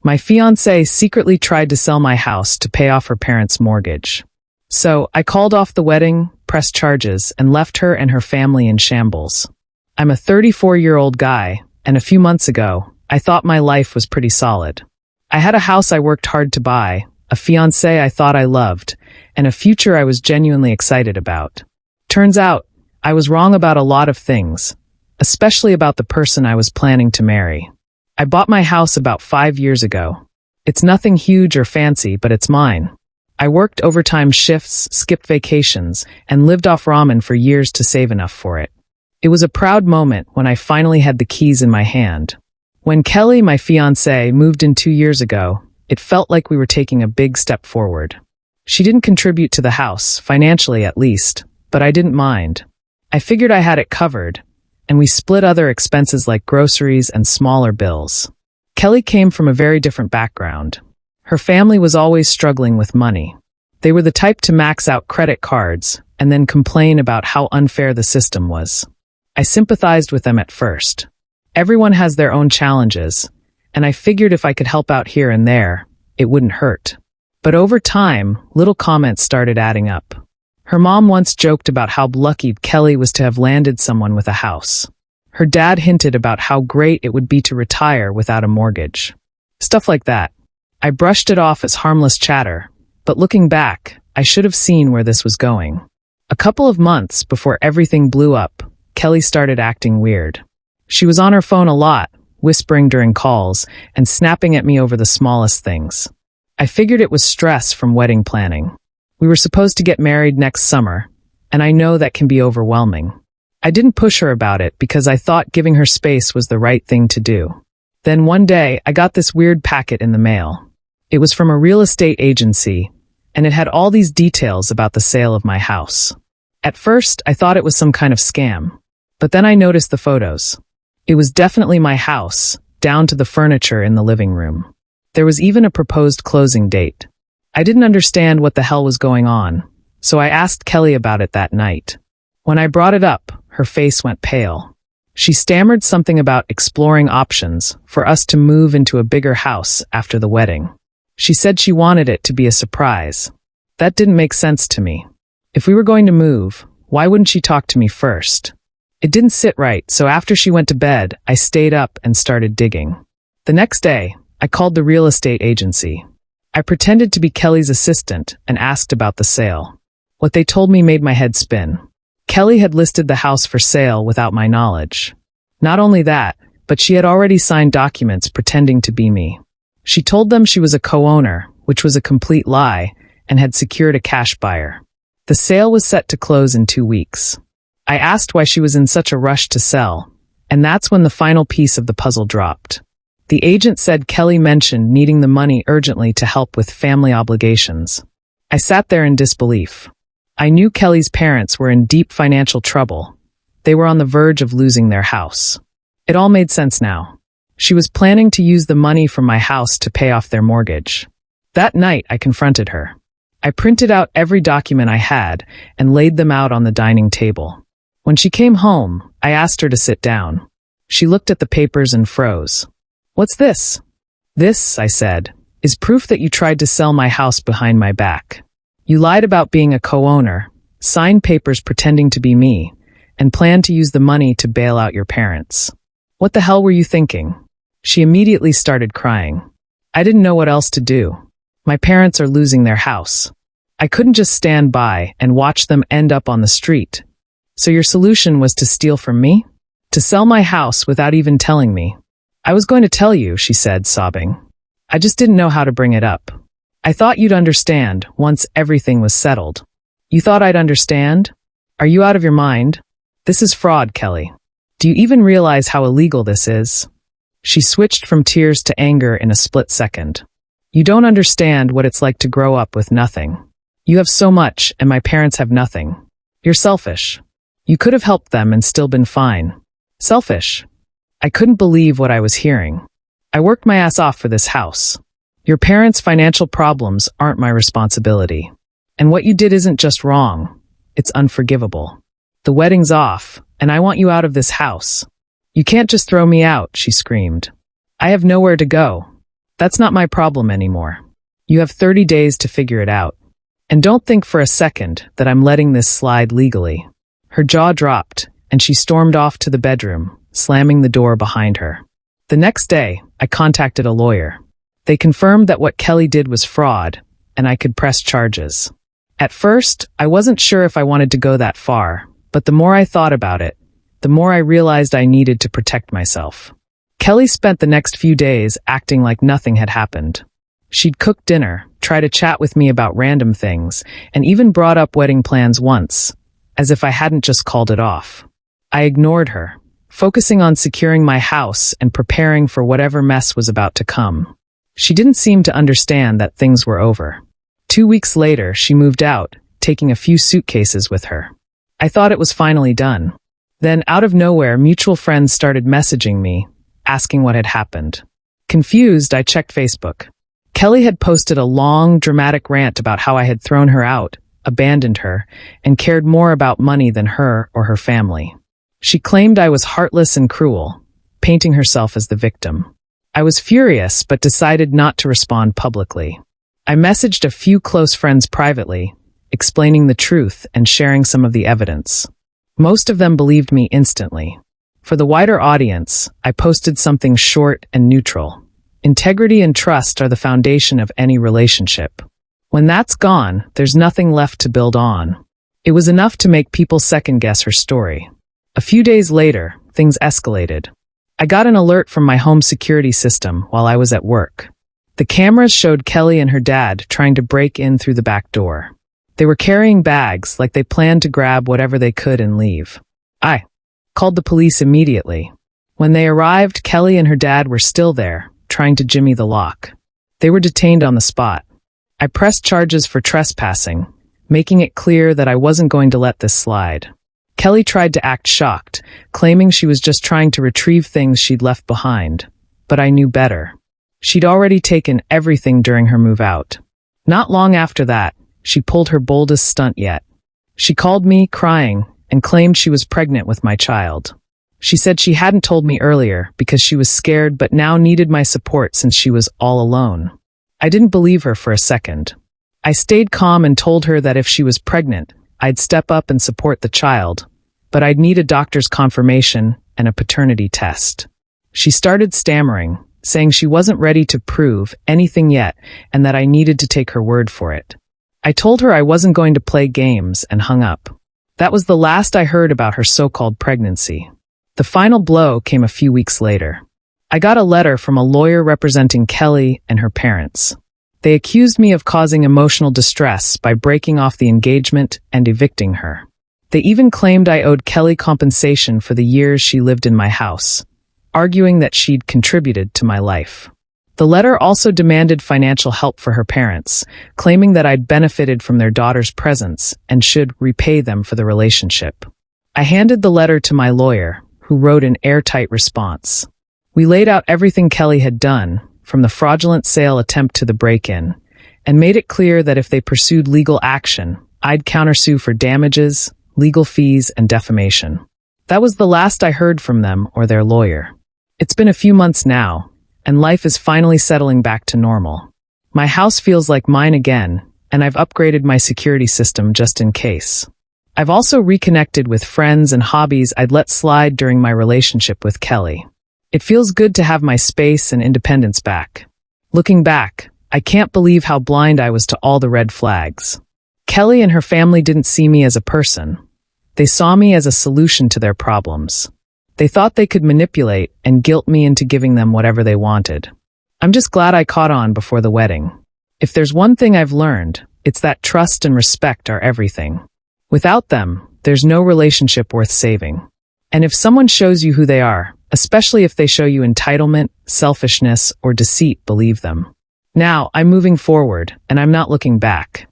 My fiancée secretly tried to sell my house to pay off her parents' mortgage. So, I called off the wedding, pressed charges, and left her and her family in shambles. I'm a 34-year-old guy, and a few months ago, I thought my life was pretty solid. I had a house I worked hard to buy, a fiancé I thought I loved, and a future I was genuinely excited about. Turns out, I was wrong about a lot of things, especially about the person I was planning to marry. I bought my house about 5 years ago. It's nothing huge or fancy, but it's mine. I worked overtime shifts, skipped vacations, and lived off ramen for years to save enough for it. It was a proud moment when I finally had the keys in my hand. When Qley, my fiancée, moved in 2 years ago, it felt like we were taking a big step forward. She didn't contribute to the house, financially at least, but I didn't mind. I figured I had it covered, and we split other expenses like groceries and smaller bills. Qley came from a very different background. Her family was always struggling with money. They were the type to max out credit cards and then complain about how unfair the system was. I sympathized with them at first. Everyone has their own challenges, and I figured if I could help out here and there, it wouldn't hurt. But over time, little comments started adding up. Her mom once joked about how lucky Qley was to have landed someone with a house. Her dad hinted about how great it would be to retire without a mortgage. Stuff like that. I brushed it off as harmless chatter, but looking back, I should have seen where this was going. A couple of months before everything blew up, Qley started acting weird. She was on her phone a lot, whispering during calls, and snapping at me over the smallest things. I figured it was stress from wedding planning. We were supposed to get married next summer, and I know that can be overwhelming. I didn't push her about it because I thought giving her space was the right thing to do. Then one day, I got this weird packet in the mail. It was from a real estate agency, and it had all these details about the sale of my house. At first, I thought it was some kind of scam, but then I noticed the photos. It was definitely my house, down to the furniture in the living room. There was even a proposed closing date. I didn't understand what the hell was going on, so I asked Qley about it that night. When I brought it up, her face went pale. She stammered something about exploring options for us to move into a bigger house after the wedding. She said she wanted it to be a surprise. That didn't make sense to me. If we were going to move, why wouldn't she talk to me first? It didn't sit right, so after she went to bed, I stayed up and started digging. The next day, I called the real estate agency. I pretended to be Qley's assistant and asked about the sale. What they told me made my head spin. Qley had listed the house for sale without my knowledge. Not only that, but she had already signed documents pretending to be me. She told them she was a co-owner, which was a complete lie, and had secured a cash buyer. The sale was set to close in 2 weeks. I asked why she was in such a rush to sell, and that's when the final piece of the puzzle dropped. The agent said Qley mentioned needing the money urgently to help with family obligations. I sat there in disbelief. I knew Qley's parents were in deep financial trouble. They were on the verge of losing their house. It all made sense now. She was planning to use the money from my house to pay off their mortgage. That night, I confronted her. I printed out every document I had and laid them out on the dining table. When she came home, I asked her to sit down. She looked at the papers and froze. "What's this?" "This," I said, "is proof that you tried to sell my house behind my back. You lied about being a co-owner, signed papers pretending to be me, and planned to use the money to bail out your parents. What the hell were you thinking?" She immediately started crying. I didn't know what else to do. My parents are losing their house. I couldn't just stand by and watch them end up on the street. "So your solution was to steal from me? To sell my house without even telling me?" "I was going to tell you," she said, sobbing. "I just didn't know how to bring it up. I thought you'd understand once everything was settled." "You thought I'd understand? Are you out of your mind? This is fraud, Qley. Do you even realize how illegal this is?" She switched from tears to anger in a split second. "You don't understand what it's like to grow up with nothing. You have so much, and my parents have nothing. You're selfish. You could have helped them and still been fine." "Selfish?" I couldn't believe what I was hearing. "I worked my ass off for this house. Your parents' financial problems aren't my responsibility. And what you did isn't just wrong, it's unforgivable. The wedding's off, and I want you out of this house. You can't just throw me out," she screamed. "I have nowhere to go." That's not my problem anymore. You have 30 days to figure it out. And don't think for a second that I'm letting this slide legally." Her jaw dropped, and she stormed off to the bedroom, slamming the door behind her. The next day, I contacted a lawyer. They confirmed that what Qley did was fraud, and I could press charges. At first, I wasn't sure if I wanted to go that far, but the more I thought about it, the more I realized I needed to protect myself. Qley spent the next few days acting like nothing had happened. She'd cook dinner, try to chat with me about random things, and even brought up wedding plans once, as if I hadn't just called it off. I ignored her, focusing on securing my house and preparing for whatever mess was about to come. She didn't seem to understand that things were over. 2 weeks later, she moved out, taking a few suitcases with her. I thought it was finally done. Then, out of nowhere, mutual friends started messaging me, asking what had happened. Confused, I checked Facebook. Qley had posted a long, dramatic rant about how I had thrown her out, abandoned her, and cared more about money than her or her family. She claimed I was heartless and cruel, painting herself as the victim. I was furious, but decided not to respond publicly. I messaged a few close friends privately, explaining the truth and sharing some of the evidence. Most of them believed me instantly. For the wider audience, I posted something short and neutral. Integrity and trust are the foundation of any relationship. When that's gone, there's nothing left to build on. It was enough to make people second-guess her story. A few days later, things escalated. I got an alert from my home security system while I was at work. The cameras showed Qley and her dad trying to break in through the back door. They were carrying bags like they planned to grab whatever they could and leave. I called the police immediately. When they arrived, Qley and her dad were still there, trying to jimmy the lock. They were detained on the spot. I pressed charges for trespassing, making it clear that I wasn't going to let this slide. Qley tried to act shocked, claiming she was just trying to retrieve things she'd left behind. But I knew better. She'd already taken everything during her move out. Not long after that, she pulled her boldest stunt yet. She called me, crying, and claimed she was pregnant with my child. She said she hadn't told me earlier because she was scared but now needed my support since she was all alone. I didn't believe her for a second. I stayed calm and told her that if she was pregnant, I'd step up and support the child, but I'd need a doctor's confirmation and a paternity test. She started stammering, saying she wasn't ready to prove anything yet and that I needed to take her word for it. I told her I wasn't going to play games and hung up. That was the last I heard about her so-called pregnancy. The final blow came a few weeks later. I got a letter from a lawyer representing Qley and her parents. They accused me of causing emotional distress by breaking off the engagement and evicting her. They even claimed I owed Qley compensation for the years she lived in my house, arguing that she'd contributed to my life. The letter also demanded financial help for her parents, claiming that I'd benefited from their daughter's presence and should repay them for the relationship. I handed the letter to my lawyer, who wrote an airtight response. We laid out everything Qley had done, from the fraudulent sale attempt to the break-in, and made it clear that if they pursued legal action, I'd countersue for damages, legal fees, and defamation. That was the last I heard from them or their lawyer. It's been a few months now, and life is finally settling back to normal. My house feels like mine again, and I've upgraded my security system just in case. I've also reconnected with friends and hobbies I'd let slide during my relationship with Qley. It feels good to have my space and independence back. Looking back, I can't believe how blind I was to all the red flags. Qley and her family didn't see me as a person. They saw me as a solution to their problems. They thought they could manipulate and guilt me into giving them whatever they wanted. I'm just glad I caught on before the wedding. If there's one thing I've learned, it's that trust and respect are everything. Without them, there's no relationship worth saving. And if someone shows you who they are, especially if they show you entitlement, selfishness, or deceit, believe them. Now, I'm moving forward, and I'm not looking back.